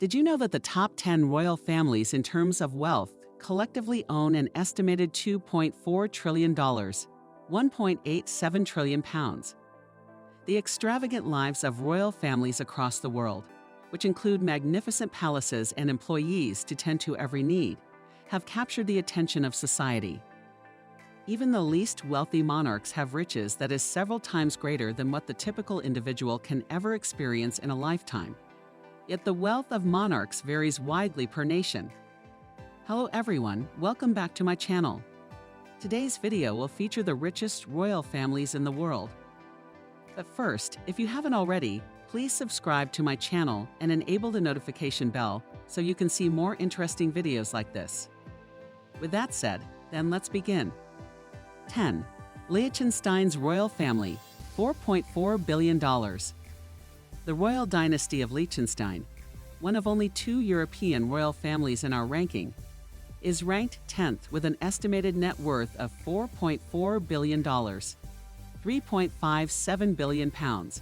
Did you know that the top 10 royal families in terms of wealth collectively own an estimated $2.4 trillion, 1.87 trillion pounds? The extravagant lives of royal families across the world, which include magnificent palaces and employees to tend to every need, have captured the attention of society. Even the least wealthy monarchs have riches that is several times greater than what the typical individual can ever experience in a lifetime. Yet the wealth of monarchs varies widely per nation. Hello everyone, welcome back to my channel. Today's video will feature the richest royal families in the world. But first, if you haven't already, please subscribe to my channel and enable the notification bell so you can see more interesting videos like this. With that said, then let's begin. 10. Liechtenstein's royal family, $4.4 billion. The royal dynasty of Liechtenstein, one of only 2 European royal families in our ranking, is ranked 10th with an estimated net worth of $4.4 billion, 3.57 billion pounds.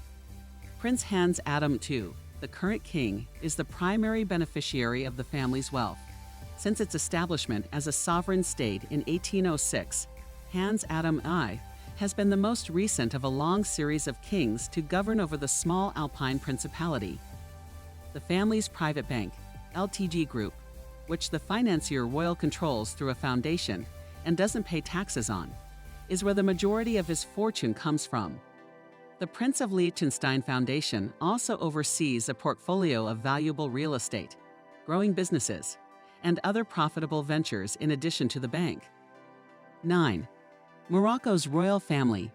Prince Hans Adam II, the current king, is the primary beneficiary of the family's wealth. Since its establishment as a sovereign state in 1806, Hans Adam I has been the most recent of a long series of kings to govern over the small Alpine Principality. The family's private bank, LTG Group, which the financier royal controls through a foundation and doesn't pay taxes on, is where the majority of his fortune comes from. The Prince of Liechtenstein Foundation also oversees a portfolio of valuable real estate, growing businesses, and other profitable ventures in addition to the bank. 9. Morocco's royal family,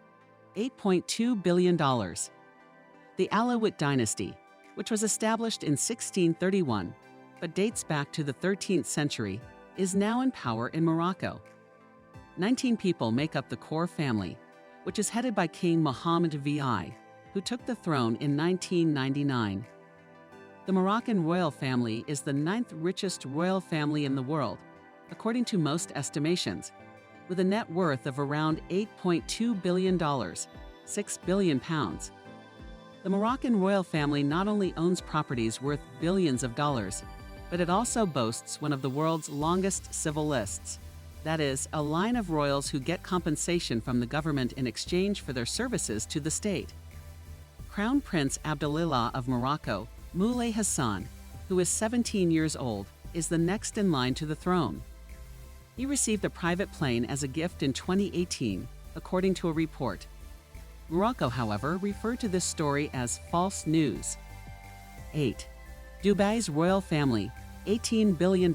$8.2 billion. The Alawite dynasty, which was established in 1631 but dates back to the 13th century, is now in power in Morocco. 19 people make up the core family, which is headed by King Mohammed VI, who took the throne in 1999. The Moroccan royal family is the 9th richest royal family in the world, according to most estimations, with a net worth of around $8.2 billion, 6 billion pounds. The Moroccan royal family not only owns properties worth billions of dollars, but it also boasts one of the world's longest civil lists. That is, a line of royals who get compensation from the government in exchange for their services to the state. Crown Prince Abdulillah of Morocco, Moulay Hassan, who is 17 years old, is the next in line to the throne. He received a private plane as a gift in 2018, according to a report. Morocco, however, referred to this story as false news. 8. Dubai's royal family, $18 billion.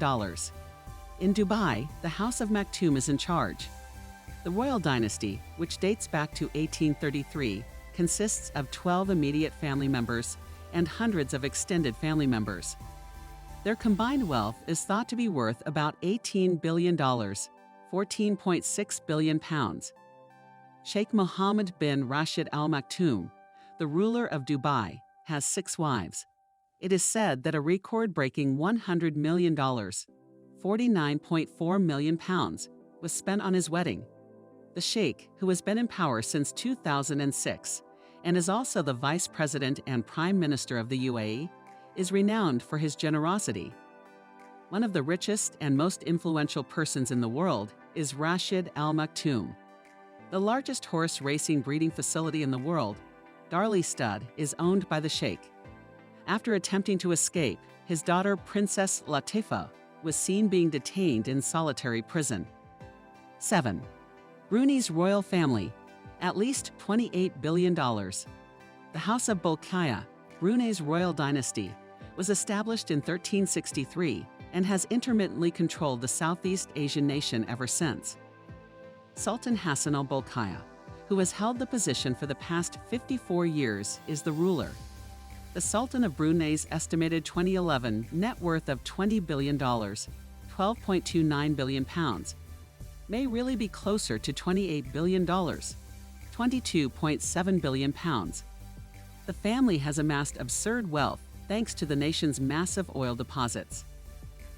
In Dubai, the House of Maktoum is in charge. The royal dynasty, which dates back to 1833, consists of 12 immediate family members and hundreds of extended family members. Their combined wealth is thought to be worth about $18 billion, 14.6 billion pounds. Sheikh Mohammed bin Rashid Al Maktoum, the ruler of Dubai, has 6 wives. It is said that a record-breaking $100 million, 49.4 million pounds, was spent on his wedding. The sheikh, who has been in power since 2006 and is also the vice president and prime minister of the UAE, is renowned for his generosity. One of the richest and most influential persons in the world is Rashid Al Maktoum. The largest horse racing breeding facility in the world, Darley Stud, is owned by the sheikh. After attempting to escape, his daughter Princess Latifa was seen being detained in solitary prison. 7. Brunei's royal family, at least $28 billion. The House of Bolkiah, Brunei's royal dynasty, was established in 1363 and has intermittently controlled the Southeast Asian nation ever since. Sultan Hassan al-Bolkiah, who has held the position for the past 54 years, is the ruler. The Sultan of Brunei's estimated 2011 net worth of $20 billion, 12.29 billion pounds, may really be closer to $28 billion, 22.7 billion pounds. The family has amassed absurd wealth thanks to the nation's massive oil deposits.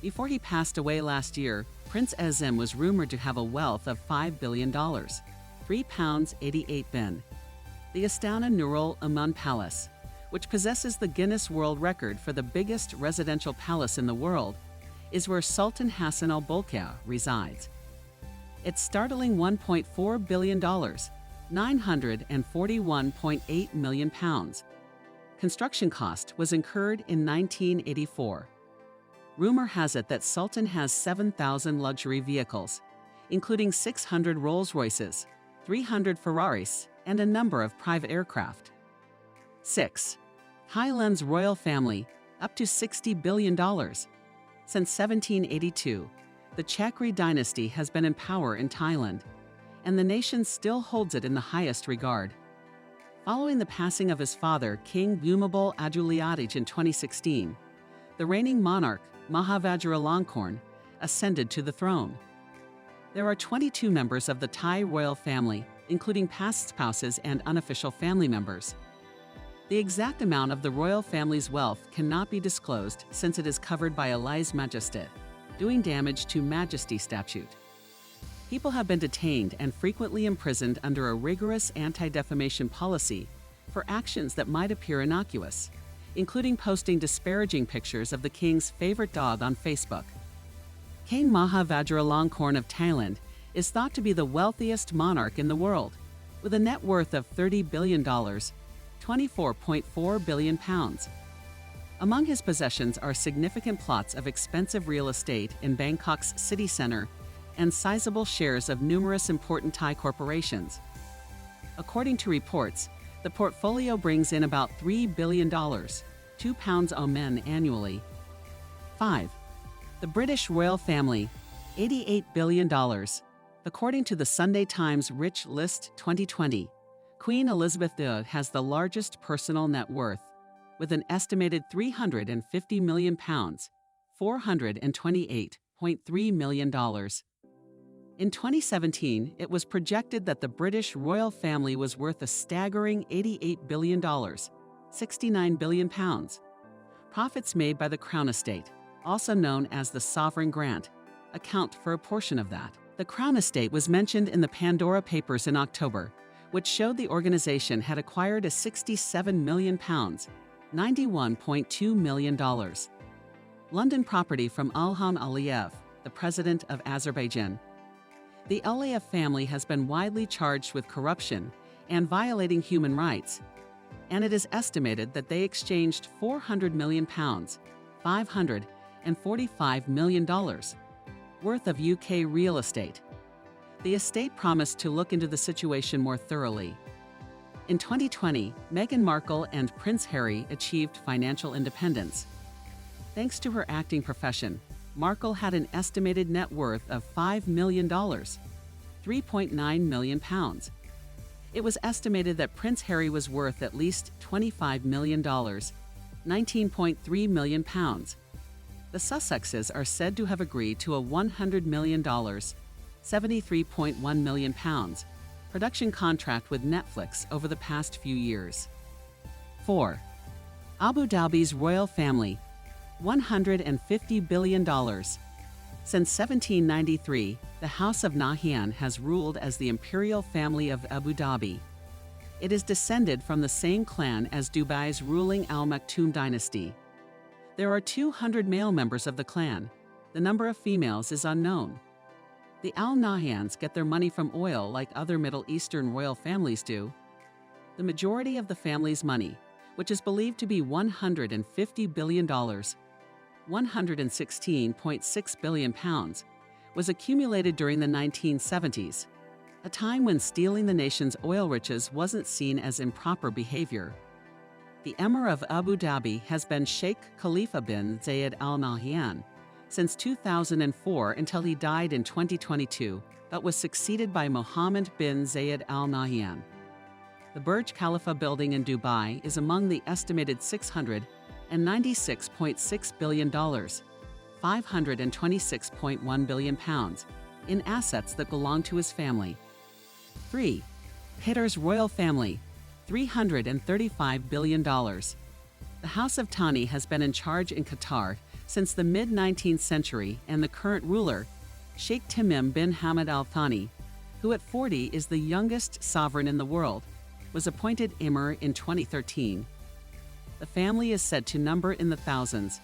Before he passed away last year, Prince Azim was rumored to have a wealth of $5 billion, £3.88 bin. The Astana Nurul Aman Palace, which possesses the Guinness World Record for the biggest residential palace in the world, is where Sultan Hassan al-Bolkiah resides. Its startling $1.4 billion, £941.8 million, construction cost was incurred in 1984. Rumor has it that Sultan has 7,000 luxury vehicles, including 600 Rolls-Royces, 300 Ferraris, and a number of private aircraft. 6. Thailand's royal family, up to $60 billion. Since 1782, the Chakri dynasty has been in power in Thailand, and the nation still holds it in the highest regard. Following the passing of his father, King Bhumibol Adulyadej in 2016, the reigning monarch, Maha Vajiralongkorn, ascended to the throne. There are 22 members of the Thai royal family, including past spouses and unofficial family members. The exact amount of the royal family's wealth cannot be disclosed since it is covered by a lèse-majesté, doing damage to Majesty statute. People have been detained and frequently imprisoned under a rigorous anti-defamation policy for actions that might appear innocuous, including posting disparaging pictures of the king's favorite dog on Facebook. King Maha Vajiralongkorn of Thailand is thought to be the wealthiest monarch in the world, with a net worth of $30 billion, £24.4 billion. Among his possessions are significant plots of expensive real estate in Bangkok's city center and sizable shares of numerous important Thai corporations. According to reports, the portfolio brings in about $3 billion, £2 omen annually. 5. The British royal family, $88 billion. According to the Sunday Times Rich List 2020, Queen Elizabeth II has the largest personal net worth, with an estimated £350 million, $428.3 million. In 2017, it was projected that the British royal family was worth a staggering $88 billion, £69 billion. Profits made by the Crown Estate, also known as the Sovereign Grant, account for a portion of that. The Crown Estate was mentioned in the Pandora Papers in October, which showed the organization had acquired a £67 million, $91.2 million, London property from Ilham Aliyev, the president of Azerbaijan. The Aliyev family has been widely charged with corruption and violating human rights, and it is estimated that they exchanged £400 million, $545 million, worth of UK real estate. The estate promised to look into the situation more thoroughly. In 2020, Meghan Markle and Prince Harry achieved financial independence. Thanks to her acting profession, Markle had an estimated net worth of $5 million, £3.9 million. It was estimated that Prince Harry was worth at least $25 million, £19.3 million. The Sussexes are said to have agreed to a $100 million, £73.1 million, production contract with Netflix over the past few years. 4. Abu Dhabi's royal family, $150 billion. Since 1793, the House of Nahyan has ruled as the imperial family of Abu Dhabi. It is descended from the same clan as Dubai's ruling Al Maktoum dynasty. There are 200 male members of the clan. The number of females is unknown. The Al Nahyans get their money from oil like other Middle Eastern royal families do. The majority of the family's money, which is believed to be $150 billion, £116.6 billion, was accumulated during the 1970s, a time when stealing the nation's oil riches wasn't seen as improper behavior. The Emir of Abu Dhabi has been Sheikh Khalifa bin Zayed Al Nahyan since 2004 until he died in 2022, but was succeeded by Mohammed bin Zayed Al Nahyan. The Burj Khalifa building in Dubai is among the estimated $696.6 billion, £526.1 billion, in assets that belong to his family. 3. Qatar's royal family, $335 billion. The House of Thani has been in charge in Qatar since the mid-19th century, and the current ruler, Sheikh Tamim bin Hamad Al Thani, who at 40 is the youngest sovereign in the world, was appointed Emir in 2013. The family is said to number in the thousands,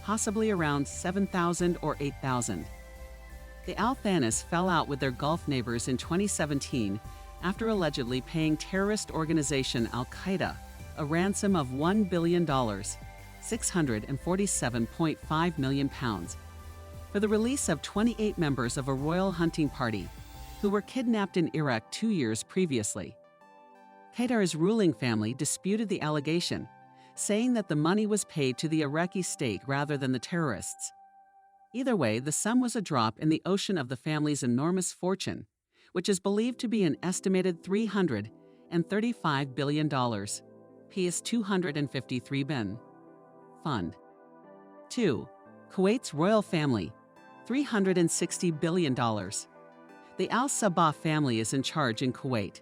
possibly around 7,000 or 8,000. The Al Thanis fell out with their Gulf neighbors in 2017 after allegedly paying terrorist organization Al Qaeda a ransom of $1 billion, £647.5 million, for the release of 28 members of a royal hunting party who were kidnapped in Iraq 2 years previously. Qatar's ruling family disputed the allegation, saying that the money was paid to the Iraqi state rather than the terrorists. Either way, the sum was a drop in the ocean of the family's enormous fortune, which is believed to be an estimated $335 billion. Ps 253 bin. Fund. 2. Kuwait's royal family, $360 billion. The Al Sabah family is in charge in Kuwait.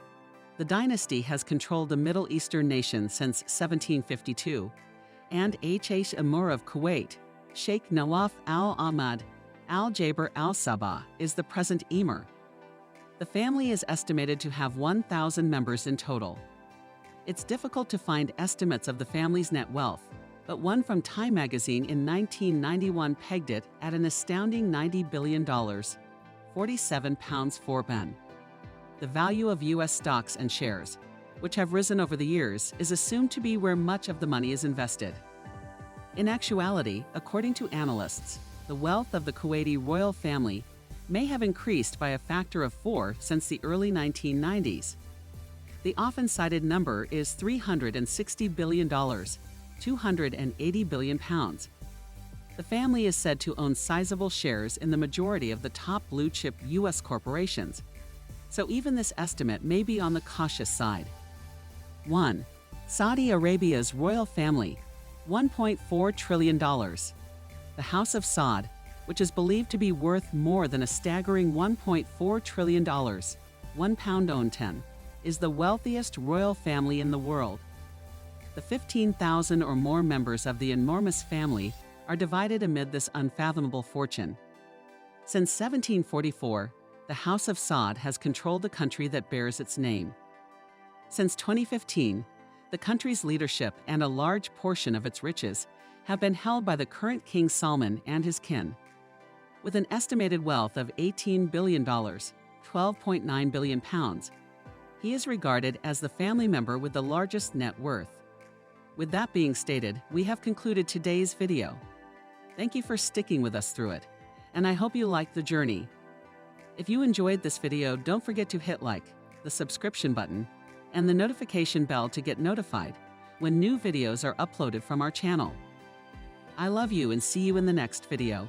The dynasty has controlled the Middle Eastern nation since 1752, and H.H. Emir of Kuwait, Sheikh Nawaf al-Ahmad al-Jaber al-Sabah, is the present emir. The family is estimated to have 1,000 members in total. It's difficult to find estimates of the family's net wealth, but one from Time magazine in 1991 pegged it at an astounding $90 billion, 47 pounds 4 ben. The value of U.S. stocks and shares, which have risen over the years, is assumed to be where much of the money is invested. In actuality, according to analysts, the wealth of the Kuwaiti royal family may have increased by a factor of 4 since the early 1990s. The often cited number is $360 billion, 280 billion pounds. The family is said to own sizable shares in the majority of the top blue-chip U.S. corporations, so even this estimate may be on the cautious side. 1. Saudi Arabia's royal family, $1.4 trillion. The House of Saud, which is believed to be worth more than a staggering $1.4 trillion, £1.10, is the wealthiest royal family in the world. The 15,000 or more members of the enormous family are divided amid this unfathomable fortune. Since 1744, the House of Saud has controlled the country that bears its name. Since 2015, the country's leadership and a large portion of its riches have been held by the current King Salman and his kin. With an estimated wealth of $18 billion, 12.9 billion pounds, he is regarded as the family member with the largest net worth. With that being stated, we have concluded today's video. Thank you for sticking with us through it, and I hope you liked the journey. If you enjoyed this video, don't forget to hit like, the subscription button, and the notification bell to get notified when new videos are uploaded from our channel. I love you and see you in the next video.